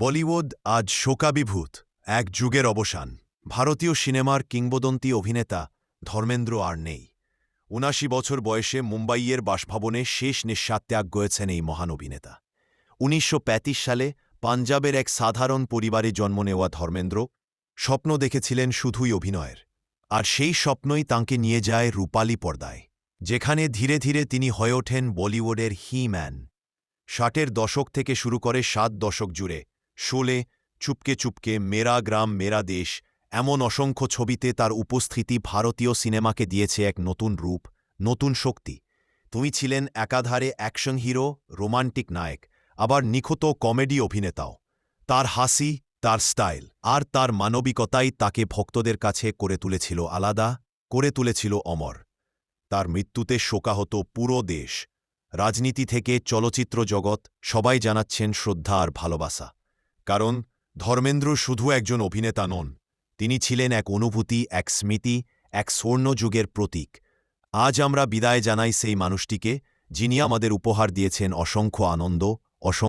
বলিউড আজ শোকাভিভূত এক যুগের অবসান। ভারতীয় সিনেমার কিংবদন্তি অভিনেতা ধর্মেন্দ্র আর নেই। ৭৯ বছর বয়সে মুম্বাইয়ের বাসভবনে শেষ নিঃশ্বাস ত্যাগ করেছেন এই মহান অভিনেতা। ১৯৩৫ সালে পাঞ্জাবের এক সাধারণ পরিবারে জন্ম নেওয়া ধর্মেন্দ্র স্বপ্ন দেখেছিলেন শুধুই অভিনয়ের, আর সেই স্বপ্নই তাঁকে নিয়ে যায় রূপালী পর্দায়, যেখানে ধীরে ধীরে তিনি হয়ে ওঠেন বলিউডের ম্যান। ৬০-এর দশক থেকে শুরু করে ৭ দশক জুড়ে শোলে, চুপকে চুপকে, মেরা গ্রাম মেরা দেশ এমন অসংখ্য ছবিতে তার উপস্থিতি ভারতীয় সিনেমাকে দিয়েছে এক নতুন রূপ, নতুন শক্তি। তিনি ছিলেন একাধারে অ্যাকশন হিরো, রোমান্টিক নায়ক, আবার নিখুঁত কমেডি অভিনেতাও। তার হাসি, তার স্টাইল আর তার মানবিকতাই তাকে ভক্তদের কাছে করে তুলেছিল আলাদা, করে তুলেছিল অমর। তার মৃত্যুতে শোকাহত পুরো দেশ। রাজনীতি থেকে চলচ্চিত্র জগৎ সবাই জানাচ্ছেন শ্রদ্ধা আর ভালোবাসা। কারণ ধর্মেন্দ্র শুধু একজন অভিনেতা নন, তিনি ছিলেন এক অনুভূতি, এক স্মৃতি, এক স্বর্ণযুগের প্রতীক। আজ আমরা বিদায় জানাই সেই মানুষটিকে, যিনি আমাদের উপহার দিয়েছেন অসংখ্য আনন্দ, অসংখ্য